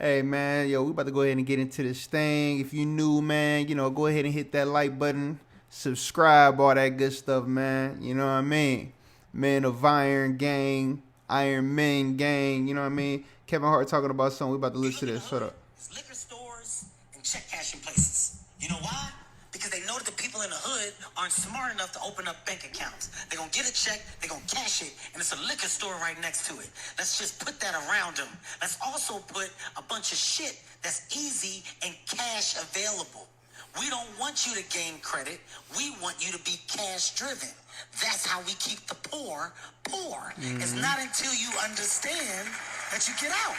Hey man, yo, we about to go ahead and get into this thing. If you new, man, go ahead and hit that like button, subscribe, all that good stuff, man. You know what I mean? Man of Iron Gang, Iron Men Gang, you know what I mean? Kevin Hart talking about something. We about to listen to this. Shut up. It's liquor stores and check cashing places. You know why? Because they know that the people in the hood aren't smart enough to open up bank accounts. They're going to get a check, they're going to cash it, and it's a liquor store right next to it. Let's just put that around them. Let's also put a bunch of shit that's easy and cash available. We don't want you to gain credit. We want you to be cash driven. That's how we keep the poor poor. It's not until you understand that you get out.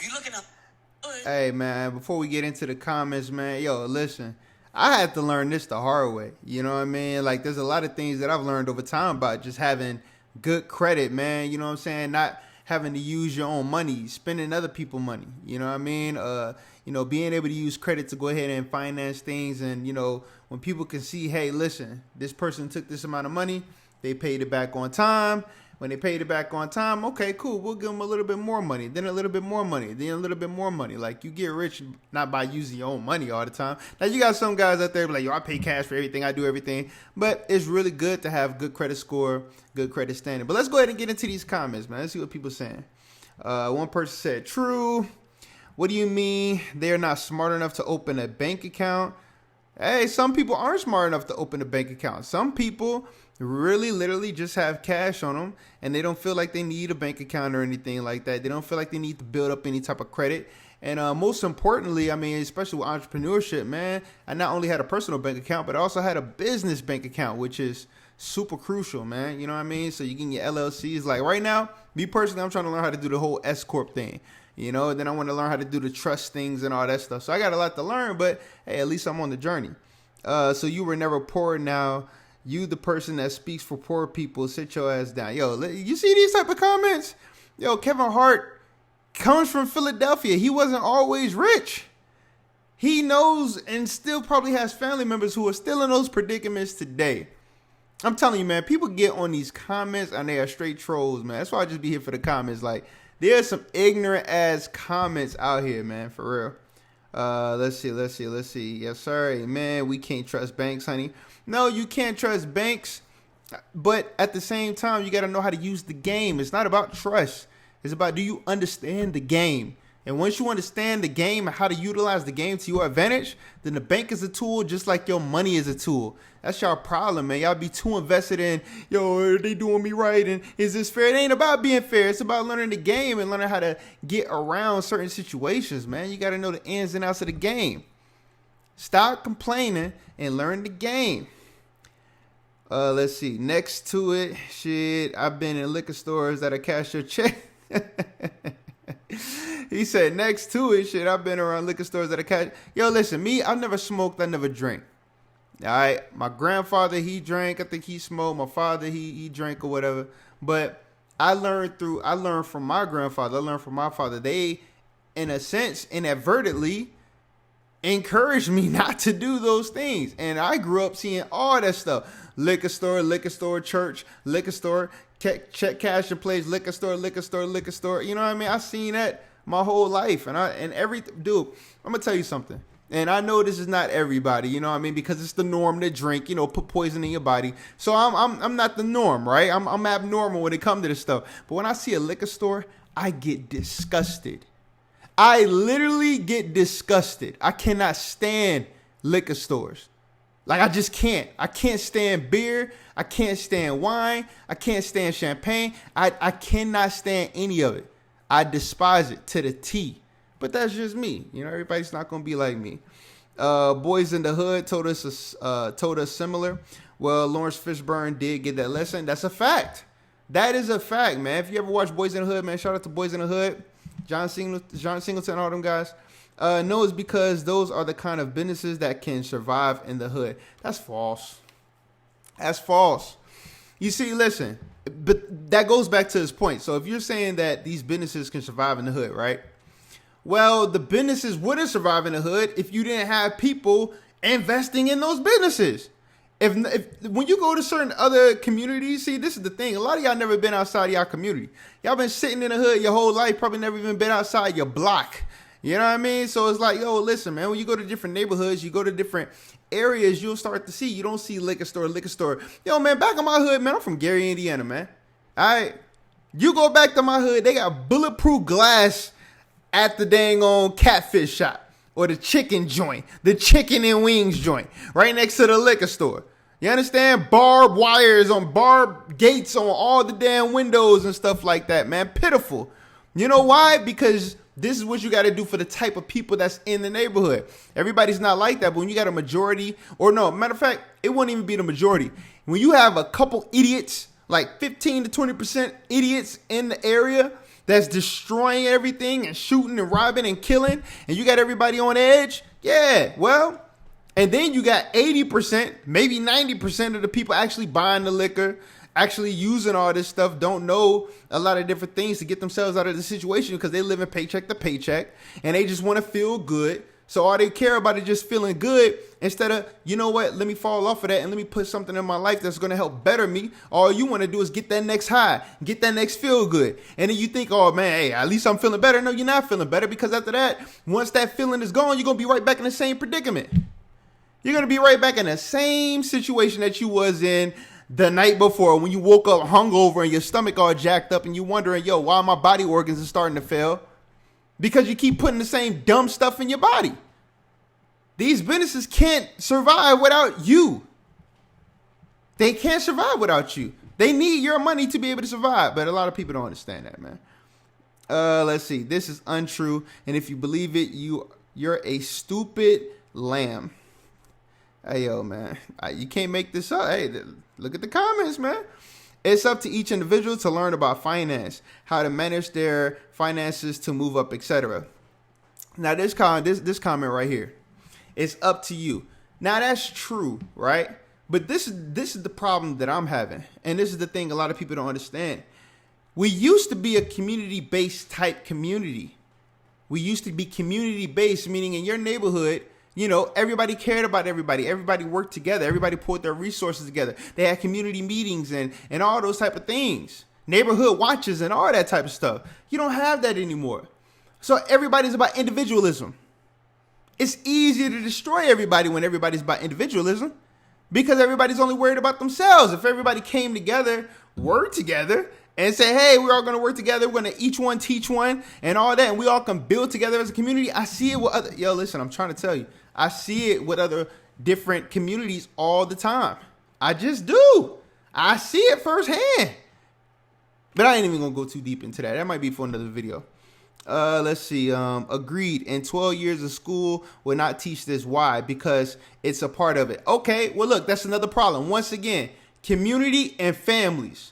You looking up. Hey man, before we get into the comments, man, yo, listen. I had to learn this the hard way. You know what I mean? Like there's a lot of things that I've learned over time about just having good credit, man. You know what I'm saying? Not having to use your own money, spending other people's money. You know what I mean? Being able to use credit to go ahead and finance things, and when people can see, hey, listen, this person took this amount of money, they paid it back on time. When they paid it back on time, okay, cool. We'll give them a little bit more money, then a little bit more money, then a little bit more money. Like you get rich not by using your own money all the time. Now you got some guys out there like, yo, I pay cash for everything, I do everything. But it's really good to have good credit score, good credit standing. But let's go ahead and get into these comments, man. Let's see what people are saying. One person said, true. What do you mean they're not smart enough to open a bank account? Hey, some people aren't smart enough to open a bank account. Some people really literally just have cash on them and they don't feel like they need a bank account or anything like that. They don't feel like they need to build up any type of credit. And most importantly, I mean, especially with entrepreneurship, man, I not only had a personal bank account, but I also had a business bank account, which is super crucial, man. You know what I mean? So you get your LLCs. Like right now, me personally, I'm trying to learn how to do the whole S Corp thing. And then I want to learn how to do the trust things and all that stuff. So I got a lot to learn, but hey, at least I'm on the journey. So you were never poor. Now you, the person that speaks for poor people, sit your ass down. Yo, you see these type of comments? Yo, Kevin Hart comes from Philadelphia. He wasn't always rich. He knows and still probably has family members who are still in those predicaments today. I'm telling you, man, people get on these comments and they are straight trolls, man. That's why I just be here for the comments. Like, there's some ignorant ass comments out here, man, for real. Let's see. Yes, sir. Man, we can't trust banks, honey. No, you can't trust banks. But at the same time, you got to know how to use the game. It's not about trust. It's about, do you understand the game? And once you understand the game and how to utilize the game to your advantage, then the bank is a tool just like your money is a tool. That's y'all problem, man. Y'all be too invested in, yo, are they doing me right? And is this fair? It ain't about being fair. It's about learning the game and learning how to get around certain situations, man. You got to know the ins and outs of the game. Stop complaining and learn the game. Let's see. Next to it, shit, I've been in liquor stores that are cash your check. He said, next to it, shit, I've been around liquor stores that are cash. Yo, listen, me, I've never smoked, I never drank. All right, my grandfather, he drank. I think he smoked. My father, he drank or whatever. But I learned from my grandfather. I learned from my father. They, in a sense, inadvertently encouraged me not to do those things. And I grew up seeing all that stuff. Liquor store, church, liquor store, check cash in place, liquor store. You know what I mean? I seen that my whole life. Dude, I'm gonna tell you something. And I know this is not everybody, you know what I mean? Because it's the norm to drink, put poison in your body. So I'm not the norm, right? I'm abnormal when it comes to this stuff. But when I see a liquor store, I get disgusted. I literally get disgusted. I cannot stand liquor stores. Like, I just can't. I can't stand beer. I can't stand wine. I can't stand champagne. I cannot stand any of it. I despise it to the T. But that's just me. Everybody's not going to be like me. Boys in the Hood told us similar. Well, Lawrence Fishburne did get that lesson. That's a fact. That is a fact, man. If you ever watch Boys in the Hood, man, shout out to Boys in the Hood. John Singleton, all them guys. No, it's because those are the kind of businesses that can survive in the hood. That's false. That's false. You see, listen, but that goes back to this point. So if you're saying that these businesses can survive in the hood, right? Well, the businesses wouldn't survive in the hood if you didn't have people investing in those businesses. If when you go to certain other communities, see, this is the thing. A lot of y'all never been outside y'all community. Y'all been sitting in the hood your whole life, probably never even been outside your block. You know what I mean? So it's like, yo, listen, man, when you go to different neighborhoods, you go to different areas, you'll start to see, you don't see liquor store. Yo, man, back in my hood, man, I'm from Gary, Indiana, man. All right. You go back to my hood, they got bulletproof glass at the dang on catfish shop or the chicken joint, the chicken and wings joint, right next to the liquor store. You understand? Barbed wires on barbed gates on all the damn windows and stuff like that, man. Pitiful. You know why? Because this is what you got to do for the type of people that's in the neighborhood. Everybody's not like that, but when you got a majority, or no, matter of fact, it won't even be the majority. When you have a couple idiots, like 15 to 20% idiots in the area that's destroying everything and shooting and robbing and killing, and you got everybody on edge, yeah, well, and then you got 80%, maybe 90% of the people actually buying the liquor, actually using all this stuff, don't know a lot of different things to get themselves out of the situation because they live in paycheck to paycheck and they just want to feel good. So all they care about is just feeling good instead of, you know what, let me fall off of that and let me put something in my life that's going to help better me. All you want to do is get that next high, get that next feel good. And then you think, oh man, hey, at least I'm feeling better. No, you're not feeling better because after that, once that feeling is gone, you're going to be right back in the same predicament. You're going to be right back in the same situation that you was in the night before when you woke up hungover and your stomach all jacked up and you wondering, yo, why my body organs are starting to fail? Because you keep putting the same dumb stuff in your body. These businesses can't survive without you. They can't survive without you. They need your money to be able to survive. But a lot of people don't understand that, man. Let's see. This is untrue. And if you believe it, you're a stupid lamb. Hey, yo, man, you can't make this up. Hey, look at the comments, man. It's up to each individual to learn about finance, how to manage their finances to move up, etc. Now, this comment right here, it's up to you. Now, that's true, right? But this is the problem that I'm having, and this is the thing a lot of people don't understand. We used to be a community-based type community. We used to be community-based, meaning in your neighborhood, you know, everybody cared about everybody. Everybody worked together. Everybody pulled their resources together. They had community meetings and all those type of things. Neighborhood watches and all that type of stuff. You don't have that anymore. So everybody's about individualism. It's easier to destroy everybody when everybody's about individualism because everybody's only worried about themselves. If everybody came together, worked together, and say, hey, we're all going to work together. We're going to each one teach one and all that. And we all can build together as a community. I see it with other. Yo, listen, I'm trying to tell you. I see it with other different communities all the time. I just do. I see it firsthand. But I ain't even going to go too deep into that. That might be for another video. Let's see. Agreed. In 12 years of school will not teach this. Why? Because it's a part of it. Okay. Well, look, that's another problem. Once again, community and families.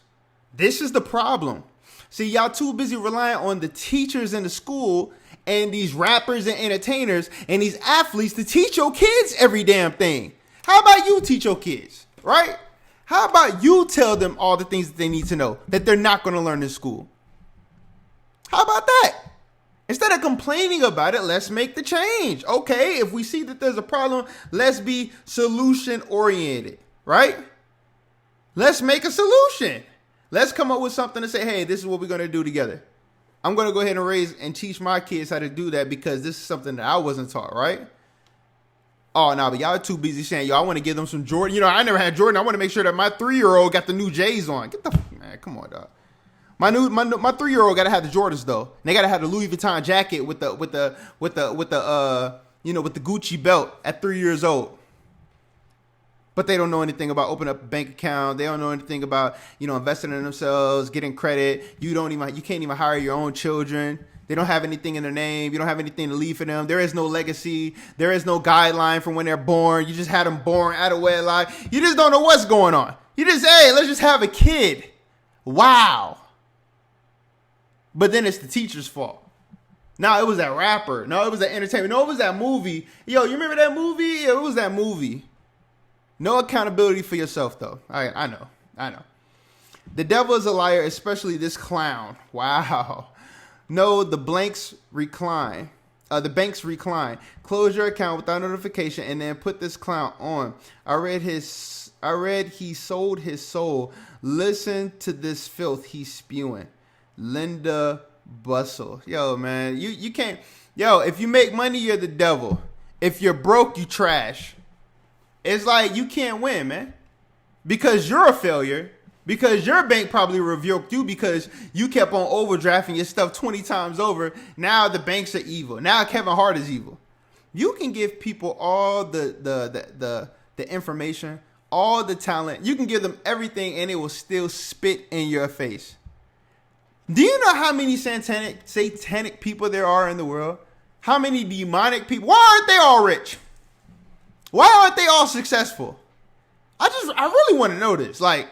This is the problem. See, y'all too busy relying on the teachers in the school and these rappers and entertainers and these athletes to teach your kids every damn thing. How about you teach your kids, right? How about you tell them all the things that they need to know that they're not going to learn in school? How about that? Instead of complaining about it, let's make the change. Okay, if we see that there's a problem, let's be solution oriented, right? Let's make a solution. Let's come up with something to say, hey, this is what we're going to do together. I'm going to go ahead and raise and teach my kids how to do that because this is something that I wasn't taught, right? Oh, no, but y'all are too busy saying, yo, I want to give them some Jordan. You know, I never had Jordan. I want to make sure that my 3-year-old got the new J's on. Get the man, come on, dog. My 3-year-old got to have the Jordans though. And they got to have the Louis Vuitton jacket with the Gucci belt at 3 years old. But they don't know anything about opening up a bank account. They don't know anything about, investing in themselves, getting credit. You can't even hire your own children. They don't have anything in their name. You don't have anything to leave for them. There is no legacy. There is no guideline from when they're born. You just had them born out of wedlock. You just don't know what's going on. You just, hey, let's just have a kid. Wow. But then it's the teacher's fault. No, it was that rapper. No, it was that entertainment. No, it was that movie. Yo, you remember that movie? Yeah, it was that movie. No accountability for yourself, though. I know. The devil is a liar, especially this clown. Wow. No, the banks recline. Close your account without notification and then put this clown on. I read he sold his soul. Listen to this filth he's spewing. Linda bustle. Yo, man, you can't. Yo, if you make money, you're the devil. If you're broke, you trash. It's like you can't win, man, because you're a failure. Because your bank probably revoked you because you kept on overdrafting your stuff 20 times over. Now the banks are evil. Now Kevin Hart is evil. You can give people all the information, all the talent. You can give them everything, and it will still spit in your face. Do you know how many satanic people there are in the world? How many demonic people? Why aren't they all rich? Why aren't they all successful? I really want to know this. Like,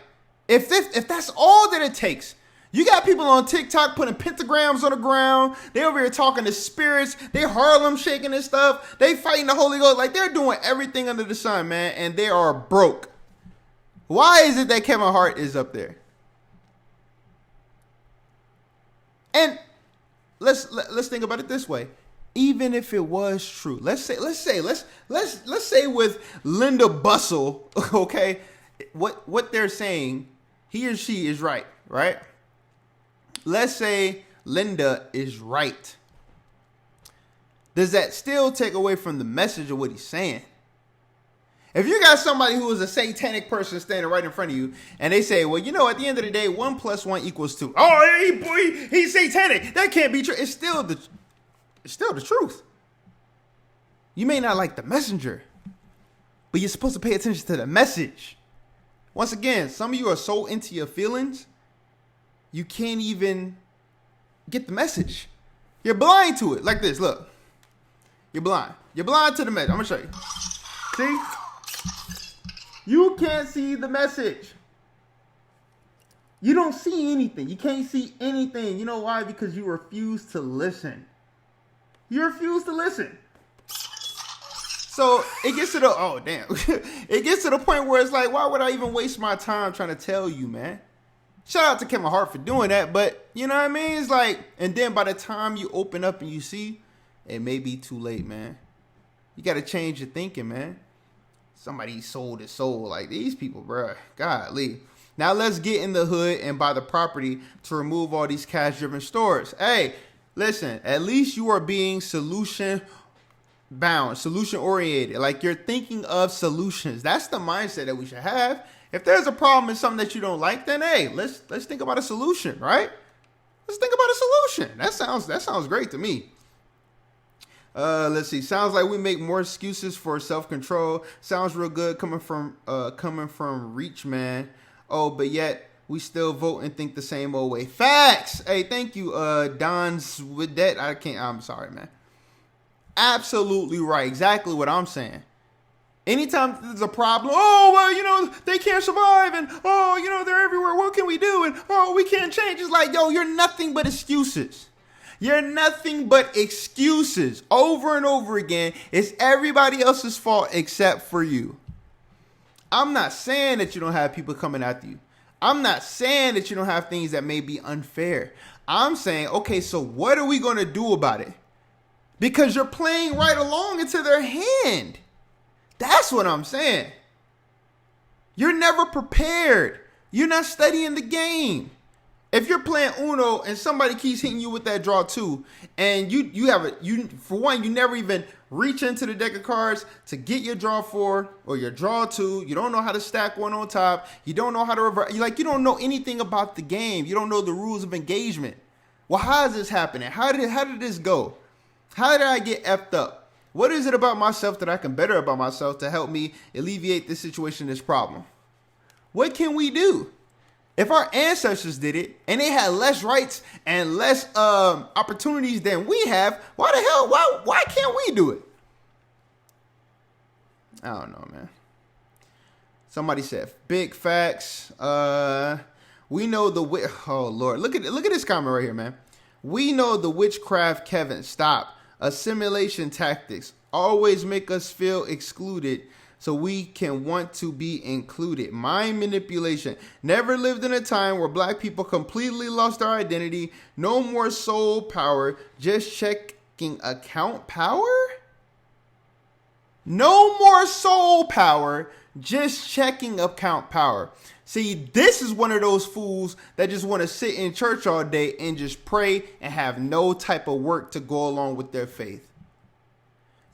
if that's all that it takes, you got people on TikTok putting pentagrams on the ground. They over here talking to spirits. They Harlem shaking and stuff. They fighting the Holy Ghost. Like, they're doing everything under the sun, man, and they are broke. Why is it that Kevin Hart is up there? And let's think about it this way. Even if it was true, let's say with Linda Bustle, okay, what they're saying, he or she is right? Let's say Linda is right. Does that still take away from the message of what he's saying? If you got somebody who is a satanic person standing right in front of you, and they say, well, you know, at the end of the day, 1 + 1 = 2. Oh, he's satanic. That can't be true. It's still the truth. You may not like the messenger, but you're supposed to pay attention to the message. Once again, some of you are so into your feelings, you can't even get the message. You're blind to it. Like this, look. You're blind. You're blind to the message. I'm going to show you. See? You can't see the message. You don't see anything. You can't see anything. You know why? Because you refuse to listen. You refuse to listen. So it gets to it gets to the point where it's like, why would I even waste my time trying to tell you, man? Shout out to Kevin Hart for doing that, but you know what I mean? It's like, and then by the time you open up and you see, it may be too late, man. You got to change your thinking, man. Somebody sold his soul. Like, these people, bruh. Golly. Now let's get in the hood and buy the property to remove all these cash-driven stores. Hey, listen, at least you are being solution-bound, solution-oriented. Like, you're thinking of solutions. That's the mindset that we should have. If there's a problem in something that you don't like, then hey, let's think about a solution, right? Let's think about a solution. That sounds great to me. Let's see. Sounds like we make more excuses for self-control. Sounds real good coming from Reach, man. Oh, but yet we still vote and think the same old way. Facts. Hey, thank you, Don's with that. I'm sorry, man. Absolutely right. Exactly what I'm saying. Anytime there's a problem, oh, well, you know, they can't survive, and oh, you know, they're everywhere. What can we do? And oh, we can't change. It's like, yo, you're nothing but excuses. You're nothing but excuses over and over again. It's everybody else's fault except for you. I'm not saying that you don't have people coming after you. I'm not saying that you don't have things that may be unfair. I'm saying, okay, so what are we going to do about it? Because you're playing right along into their hand. That's what I'm saying. You're never prepared. You're not studying the game. If you're playing Uno and somebody keeps hitting you with that draw 2, and you never even reach into the deck of cards to get your draw 4 or your draw 2. You don't know how to stack one on top. You don't know how to reverse. You don't know anything about the game. You don't know the rules of engagement. Well, how is this happening? How did this go? How did I get effed up? What is it about myself that I can better about myself to help me alleviate this situation, this problem? What can we do? If our ancestors did it and they had less rights and less opportunities than we have, why the hell? Why can't we do it? I don't know, man. Somebody said big facts. We know the oh Lord, look at this comment right here, man. We know the witchcraft, Kevin. Stop. Assimilation tactics always make us feel excluded so we can want to be included. Mind manipulation. Never lived in a time where black people completely lost their identity. No more soul power. Just checking account power? No more soul power, just checking account power. See, this is one of those fools that just want to sit in church all day and just pray and have no type of work to go along with their faith.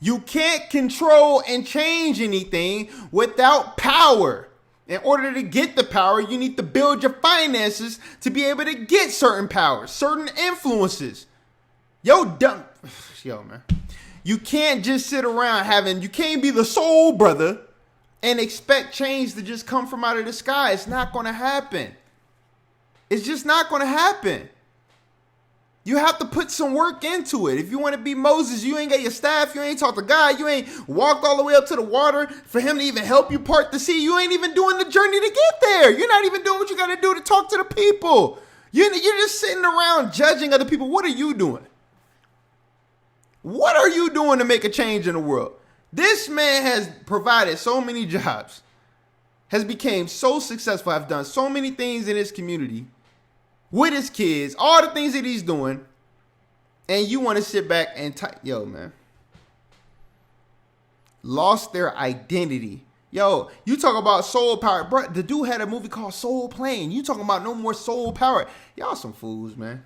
You can't control and change anything without power. In order to get the power, you need to build your finances to be able to get certain powers, certain influences. Yo, man. You can't just sit around you can't be the soul brother and expect change to just come from out of the sky. It's not going to happen. It's just not going to happen. You have to put some work into it. If you want to be Moses, you ain't got your staff. You ain't talked to God. You ain't walked all the way up to the water for him to even help you part the sea. You ain't even doing the journey to get there. You're not even doing what you got to do to talk to the people. You're just sitting around judging other people. What are you doing? What are you doing to make a change in the world? This man has provided so many jobs, has become so successful, have done so many things in his community, with his kids, all the things that he's doing, and you want to sit back and yo, man. Lost their identity. Yo, you talk about soul power. Bro, the dude had a movie called Soul Plane. You talking about no more soul power. Y'all some fools, man.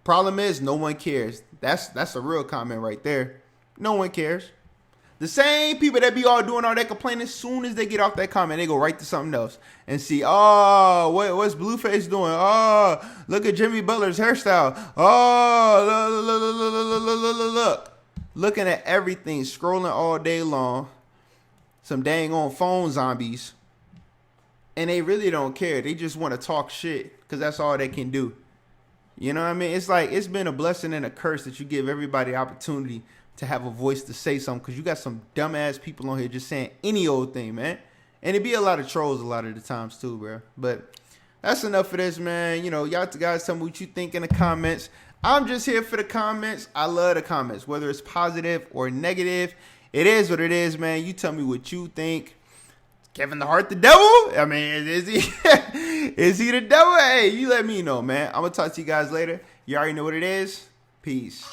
Problem is, no one cares. That's a real comment right there. No one cares. The same people that be all doing all that complaining, as soon as they get off that comment, they go right to something else and see, oh, what's Blueface doing? Oh, look at Jimmy Butler's hairstyle. Oh, look. Looking at everything, scrolling all day long. Some dang on phone zombies. And they really don't care. They just want to talk shit because that's all they can do. You know what I mean? It's like, it's been a blessing and a curse that you give everybody the opportunity to have a voice to say something, because you got some dumbass people on here just saying any old thing, man. And it be a lot of trolls a lot of the times too, bro. But that's enough of this, man. You know, y'all guys tell me what you think in the comments. I'm just here for the comments. I love the comments, whether it's positive or negative. It is what it is, man. You tell me what you think. Kevin the Hart the devil? I mean, is he is he the devil? Hey, you let me know, man. I'm going to talk to you guys later. You already know what it is. Peace.